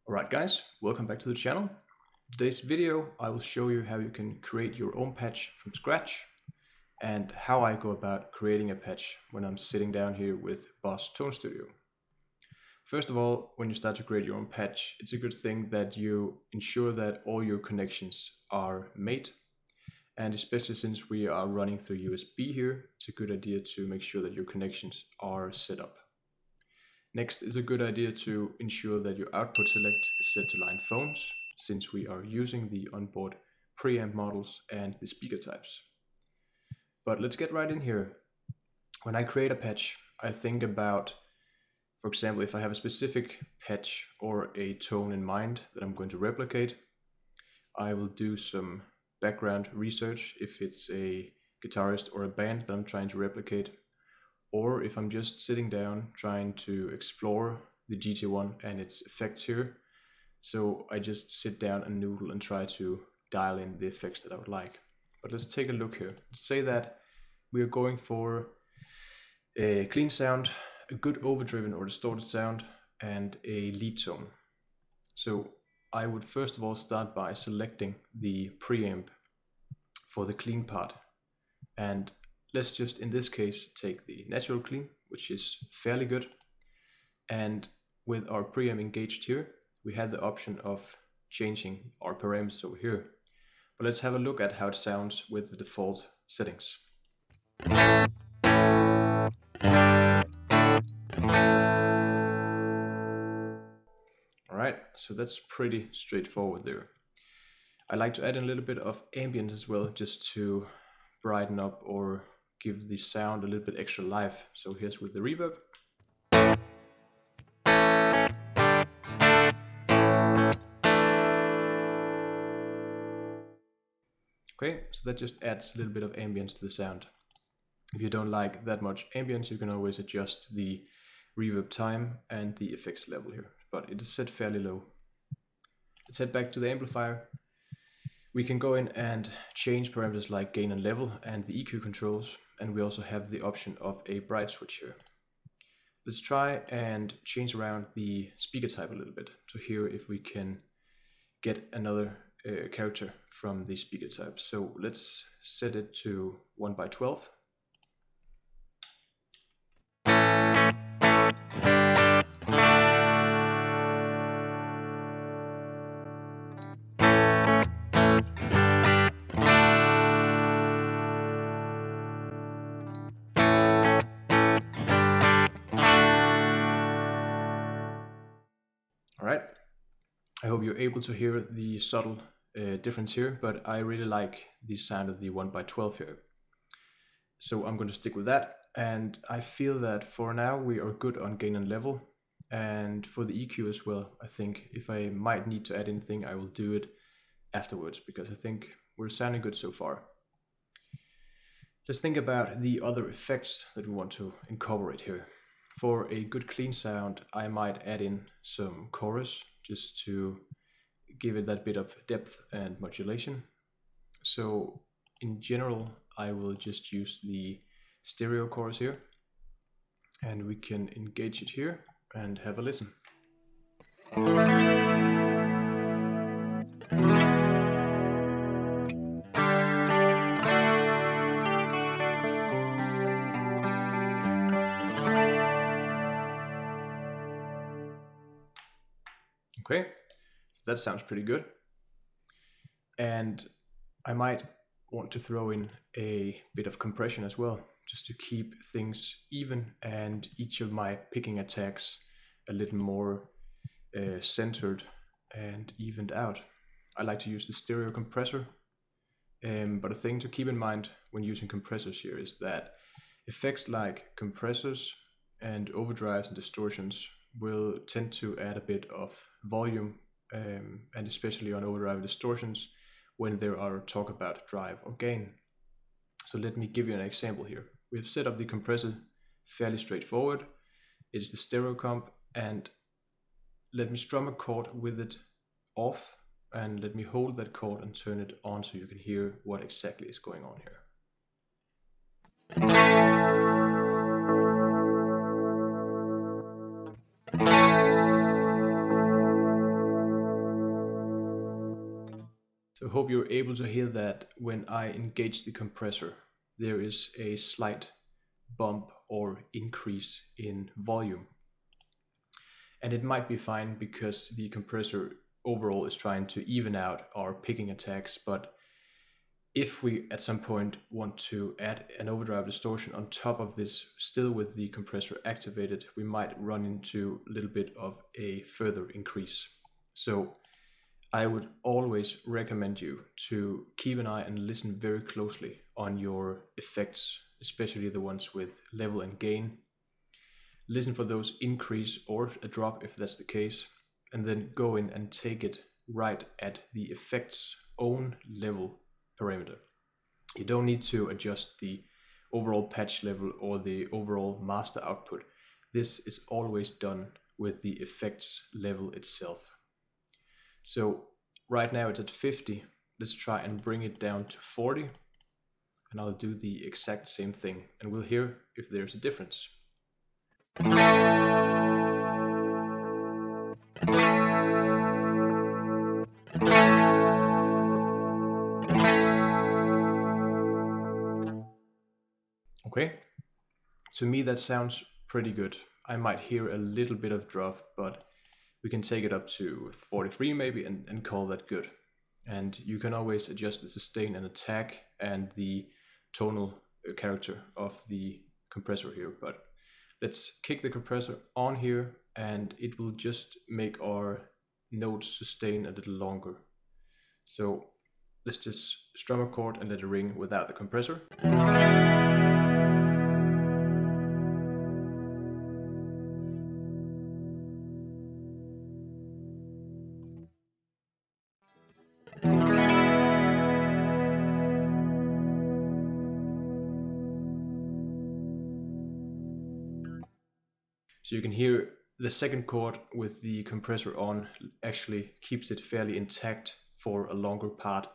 Alright guys, welcome back to the channel. In today's video I will show you how you can create your own patch from scratch and how I go about creating a patch when I'm sitting down here with Boss Tone Studio. First of all, when you start to create your own patch, it's a good thing that you ensure that all your connections are made, and especially since we are running through USB here, it's a good idea to make sure that your connections are set up. Next, it's a good idea to ensure that your output select is set to line phones, since we are using the onboard preamp models and the speaker types. But let's get right in here. When I create a patch, I think about, for example, if I have a specific patch or a tone in mind that I'm going to replicate, I will do some background research if it's a guitarist or a band that I'm trying to replicate. Or if I'm just sitting down trying to explore the GT-1 and its effects here. So I just sit down and noodle and try to dial in the effects that I would like. But let's take a look here. Let's say that we are going for a clean sound, a good overdriven or distorted sound, and a lead tone. So I would first of all start by selecting the preamp for the clean part. And let's just, in this case, take the natural clean, which is fairly good. And with our preamp engaged here, we have the option of changing our parameters over here. But let's have a look at how it sounds with the default settings. Alright, so that's pretty straightforward there. I like to add in a little bit of ambient as well, just to brighten up or give the sound a little bit extra life. So here's with the reverb. Okay, so that just adds a little bit of ambience to the sound. If you don't like that much ambience, you can always adjust the reverb time and the effects level here, but it is set fairly low. Let's head back to the amplifier. We can go in and change parameters like gain and level and the EQ controls, and we also have the option of a bright switch here. Let's try and change around the speaker type a little bit to hear if we can get another character from the speaker type. So let's set it to 1/12. All right, I hope you're able to hear the subtle difference here, but I really like the sound of the 1/12 here. So I'm going to stick with that, and I feel that for now we are good on gain and level, and for the EQ as well. I think if I might need to add anything, I will do it afterwards, because I think we're sounding good so far. Let's think about the other effects that we want to incorporate here. For a good clean sound, I might add in some chorus just to give it that bit of depth and modulation. So in general, I will just use the stereo chorus here, and we can engage it here and have a listen. Okay, so that sounds pretty good. And I might want to throw in a bit of compression as well, just to keep things even and each of my picking attacks a little more centered and evened out. I like to use the stereo compressor, but a thing to keep in mind when using compressors here is that effects like compressors and overdrives and distortions will tend to add a bit of volume, and especially on overdrive distortions when there are talk about drive or gain. So let me give you an example here. We have set up the compressor fairly straightforward. It's the stereo comp, and let me strum a chord with it off, and let me hold that chord and turn it on so you can hear what exactly is going on here. So I hope you're able to hear that when I engage the compressor, there is a slight bump or increase in volume. And it might be fine because the compressor overall is trying to even out our picking attacks, but if we at some point want to add an overdrive distortion on top of this, still with the compressor activated, we might run into a little bit of a further increase. So I would always recommend you to keep an eye and listen very closely on your effects, especially the ones with level and gain. Listen for those increase or a drop if that's the case, and then go in and take it right at the effect's own level parameter. You don't need to adjust the overall patch level or the overall master output. This is always done with the effects level itself. So right now it's at 50. Let's try and bring it down to 40. And I'll do the exact same thing and we'll hear if there's a difference. Okay, to me that sounds pretty good. I might hear a little bit of drop, but we can take it up to 43 maybe and call that good. And you can always adjust the sustain and attack and the tonal character of the compressor here. But let's kick the compressor on here and it will just make our notes sustain a little longer. So let's just strum a chord and let it ring without the compressor. So you can hear the second chord with the compressor on actually keeps it fairly intact for a longer part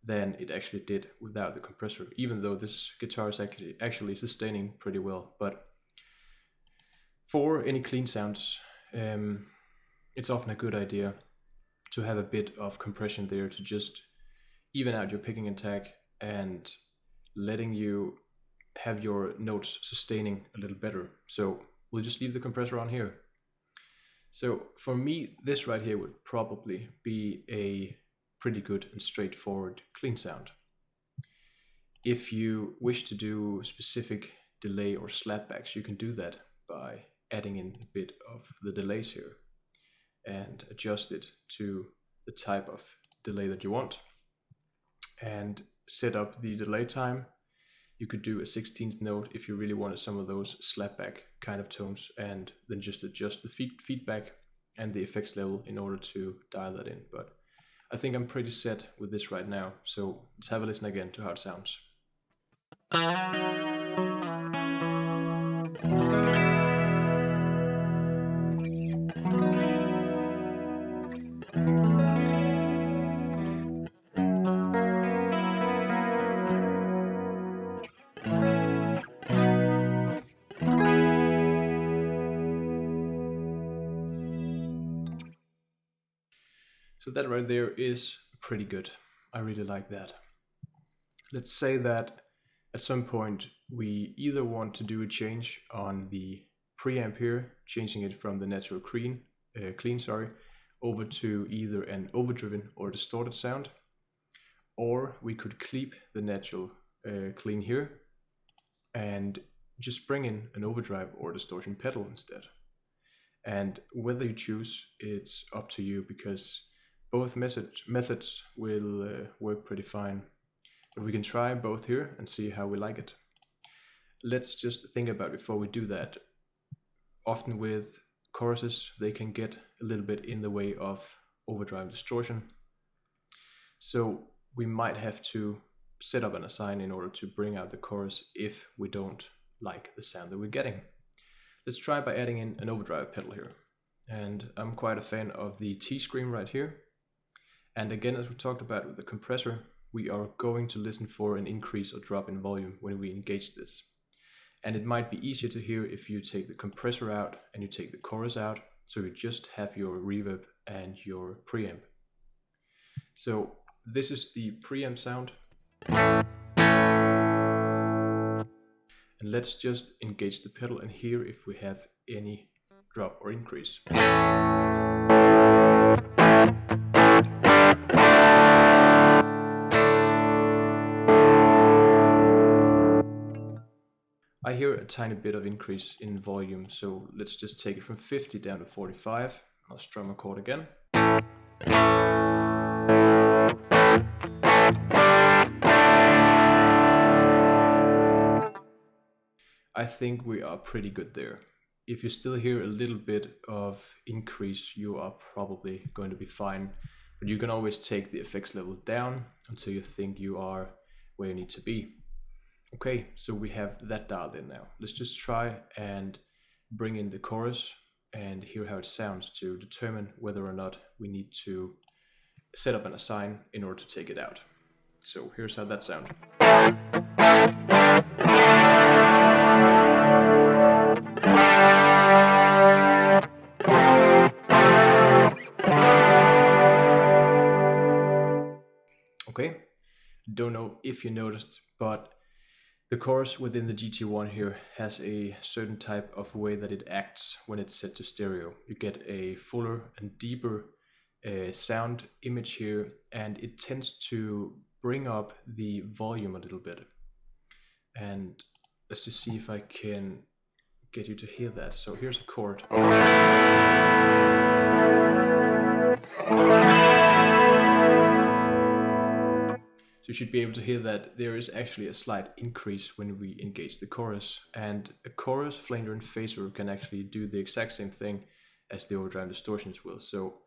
than it actually did without the compressor, even though this guitar is actually sustaining pretty well. But for any clean sounds, it's often a good idea to have a bit of compression there to just even out your picking attack and letting you have your notes sustaining a little better. So we'll just leave the compressor on here. So for me, this right here would probably be a pretty good and straightforward clean sound. If you wish to do specific delay or slapbacks, you can do that by adding in a bit of the delays here and adjust it to the type of delay that you want and set up the delay time. You could do a 16th note if you really wanted some of those slapback kind of tones, and then just adjust the feedback and the effects level in order to dial that in. But I think I'm pretty set with this right now, so let's have a listen again to how it sounds. So that right there is pretty good. I really like that. Let's say that at some point we either want to do a change on the preamp here, changing it from the natural clean, over to either an overdriven or distorted sound, or we could keep the natural clean here and just bring in an overdrive or distortion pedal instead. And whether you choose, it's up to you, because both methods will work pretty fine. But we can try both here and see how we like it. Let's just think about before we do that. Often with choruses, they can get a little bit in the way of overdrive distortion. So we might have to set up an assign in order to bring out the chorus if we don't like the sound that we're getting. Let's try by adding in an overdrive pedal here. And I'm quite a fan of the T-scream right here. And again, as we talked about with the compressor, we are going to listen for an increase or drop in volume when we engage this. And it might be easier to hear if you take the compressor out and you take the chorus out, so you just have your reverb and your preamp. So this is the preamp sound. And let's just engage the pedal and hear if we have any drop or increase. I hear a tiny bit of increase in volume, so let's just take it from 50 down to 45. I'll strum a chord again. I think we are pretty good there. If you still hear a little bit of increase, you are probably going to be fine. But you can always take the effects level down until you think you are where you need to be. Okay, so we have that dialed in now. Let's just try and bring in the chorus and hear how it sounds to determine whether or not we need to set up and assign in order to take it out. So here's how that sounds. Okay, don't know if you noticed, but the chorus within the GT-1 here has a certain type of way that it acts when it's set to stereo. You get a fuller and deeper sound image here, and it tends to bring up the volume a little bit. And let's just see if I can get you to hear that. So here's a chord. So you should be able to hear that there is actually a slight increase when we engage the chorus. And a chorus, flanger, and phaser can actually do the exact same thing as the overdrive distortions will. So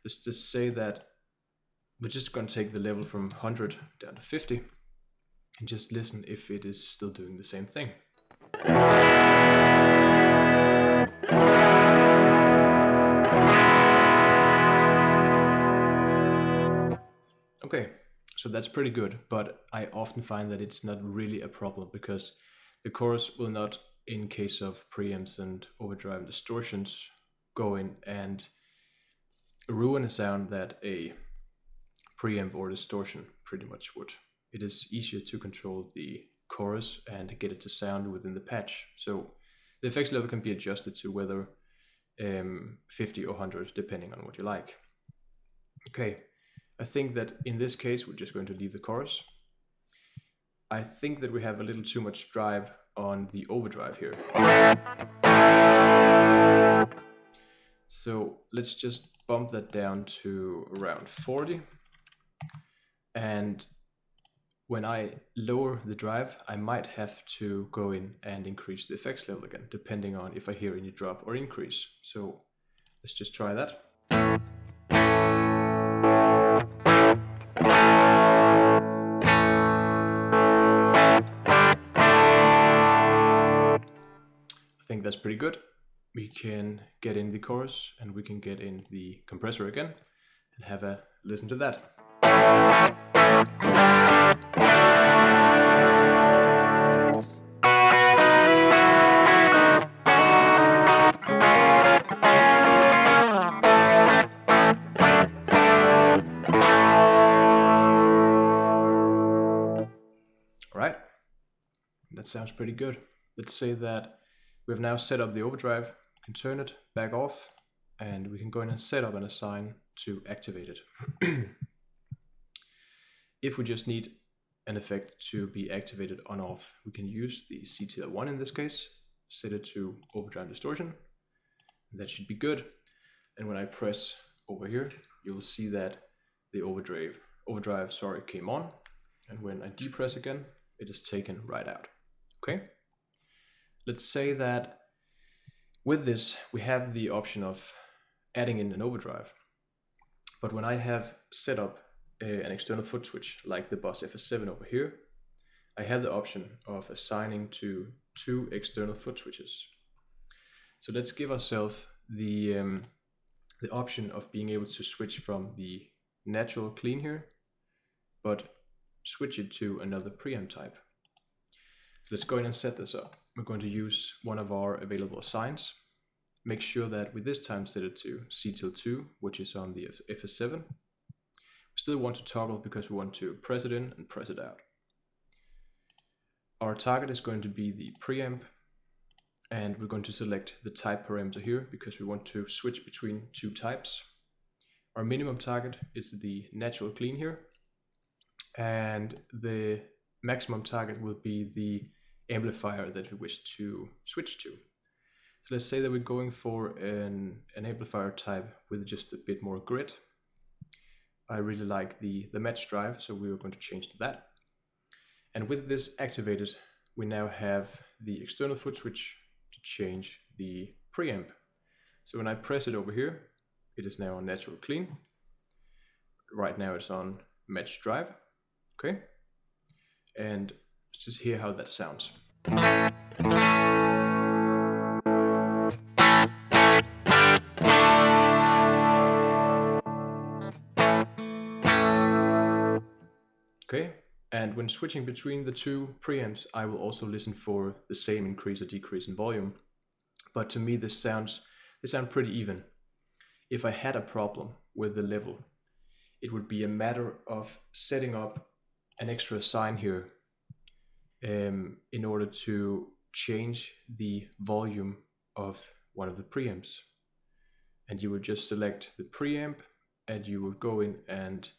let's just say that we're just going to take the level from 100 down to 50 and just listen if it is still doing the same thing. Okay. So that's pretty good, but I often find that it's not really a problem because the chorus will not, in case of preamps and overdrive distortions, go in and ruin a sound that a preamp or distortion pretty much would. It is easier to control the chorus and get it to sound within the patch. So the effects level can be adjusted to whether 50 or 100, depending on what you like. Okay. I think that in this case, we're just going to leave the chorus. I think that we have a little too much drive on the overdrive here. So let's just bump that down to around 40. And when I lower the drive, I might have to go in and increase the effects level again, depending on if I hear any drop or increase. So let's just try that. I think that's pretty good. We can get in the chorus and we can get in the compressor again and have a listen to that. All right, that sounds pretty good. Let's say that we've now set up the overdrive, we can turn it back off, and we can go in and set up and assign to activate it. If we just need an effect to be activated on off, we can use the GT-1 in this case, set it to overdrive distortion. That should be good. And when I press over here, you'll see that the overdrive came on. And when I depress again, it is taken right out. Okay. Let's say that with this, we have the option of adding in an overdrive. But when I have set up an external foot switch, like the Boss FS7 over here, I have the option of assigning to 2 external foot switches. So let's give ourselves the option of being able to switch from the natural clean here, but switch it to another preamp type. So let's go in and set this up. We're going to use one of our available assigns. Make sure that we this time set it to CTIL2, which is on the FS7. We still want to toggle because we want to press it in and press it out. Our target is going to be the preamp, and we're going to select the type parameter here because we want to switch between two types. Our minimum target is the natural clean here, and the maximum target will be the amplifier that we wish to switch to. So let's say that we're going for an amplifier type with just a bit more grit. I really like the match drive, so we are going to change to that. And with this activated, we now have the external foot switch to change the preamp. So when I press it over here, it is now on natural clean. Right now it's on match drive. Okay. And let's just hear how that sounds. Okay, and when switching between the two preamps, I will also listen for the same increase or decrease in volume. But to me, they sound pretty even. If I had a problem with the level, it would be a matter of setting up an extra sign here in order to change the volume of one of the preamps. And you would just select the preamp, and you would go in and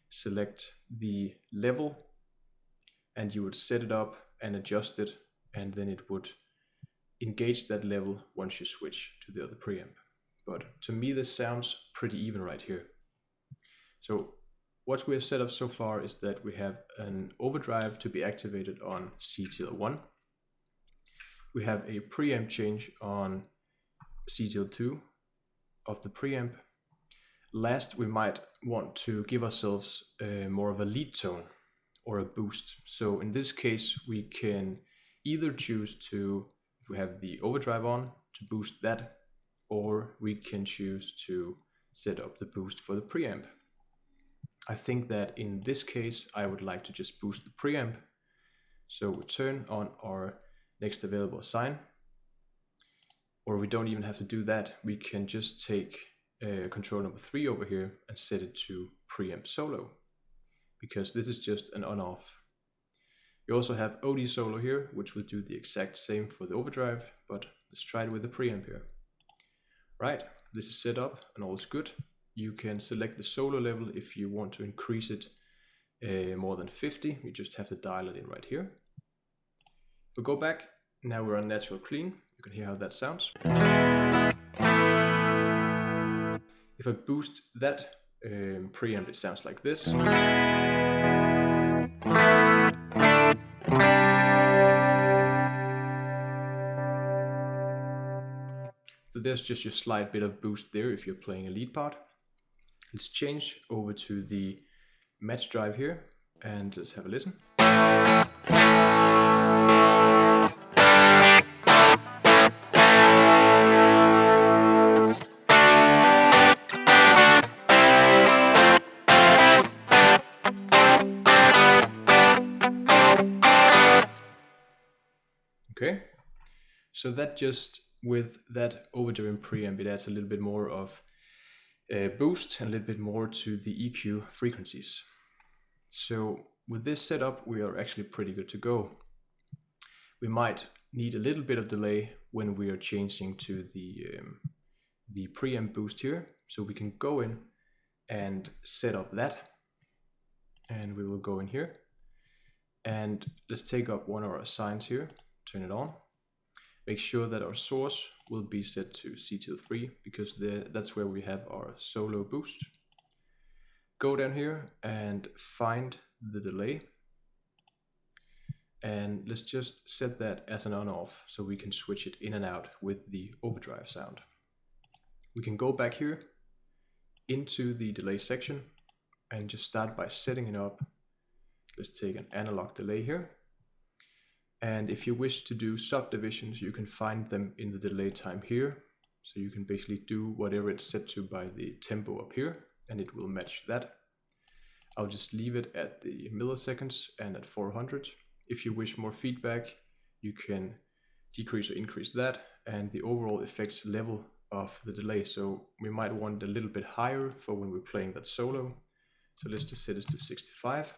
select the level, and you would set it up and adjust it, and then it would engage that level once you switch to the other preamp. But to me, this sounds pretty even right here. So what we have set up so far is that we have an overdrive to be activated on GT-1. We have a preamp change on GT-2 of the preamp. Last, we might want to give ourselves more of a lead tone or a boost. So in this case, we can either choose to, if we have the overdrive on, to boost that, or we can choose to set up the boost for the preamp. I think that in this case, I would like to just boost the preamp. So we turn on our next available sign, or we don't even have to do that. We can just take control number 3 over here and set it to preamp solo, because this is just an on-off. You also have OD solo here, which will do the exact same for the overdrive, but let's try it with the preamp here. Right, this is set up and all is good. You can select the solo level if you want to increase it more than 50. You just have to dial it in right here. If we go back, now we're on natural clean. You can hear how that sounds. If I boost that preamp, it sounds like this. So there's just a slight bit of boost there if you're playing a lead part. Let's change over to the match drive here and let's have a listen. Okay, so that just with that overdriven preamp, it adds a little bit more of boost and a little bit more to the EQ frequencies. So with this setup, we are actually pretty good to go. We might need a little bit of delay when we are changing to the preamp boost here. So we can go in and set up that, and we will go in here and let's take up one of our signs here, turn it on. Make sure that our source will be set to GT-3 because that's where we have our solo boost. Go down here and find the delay. And let's just set that as an on-off so we can switch it in and out with the overdrive sound. We can go back here into the delay section and just start by setting it up. Let's take an analog delay here. And if you wish to do subdivisions, you can find them in the delay time here. So you can basically do whatever it's set to by the tempo up here, and it will match that. I'll just leave it at the milliseconds and at 400. If you wish more feedback, you can decrease or increase that and the overall effects level of the delay. So we might want a little bit higher for when we're playing that solo. So let's just set this to 65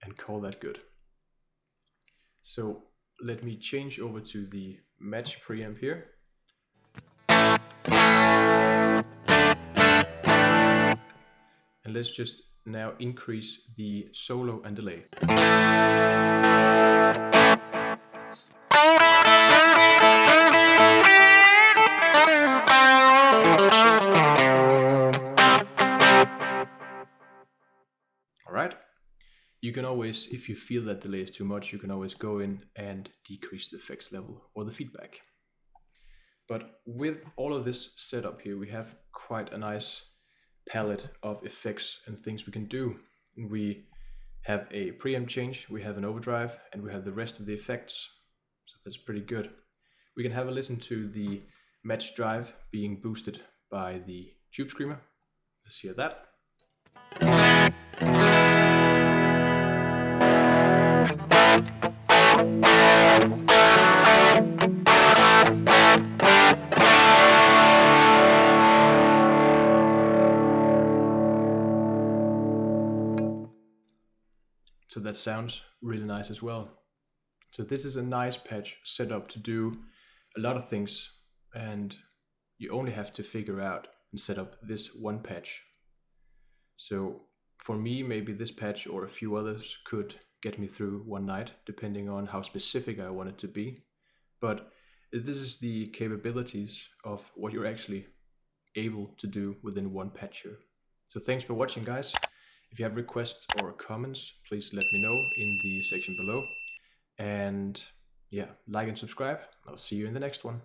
and call that good. So let me change over to the match preamp here. And let's just now increase the solo and delay. All right. You can always, if you feel that delay is too much, you can always go in and decrease the effects level or the feedback. But with all of this setup here, we have quite a nice palette of effects and things we can do. We have a preamp change, we have an overdrive, and we have the rest of the effects. So that's pretty good. We can have a listen to the match drive being boosted by the Tube Screamer. Let's hear that. So that sounds really nice as well. So this is a nice patch set up to do a lot of things, and you only have to figure out and set up this one patch. So for me, maybe this patch or a few others could get me through one night, depending on how specific I want it to be. But this is the capabilities of what you're actually able to do within one patch here. So thanks for watching, guys. If you have requests or comments, please let me know in the section below. And yeah, like and subscribe. I'll see you in the next one.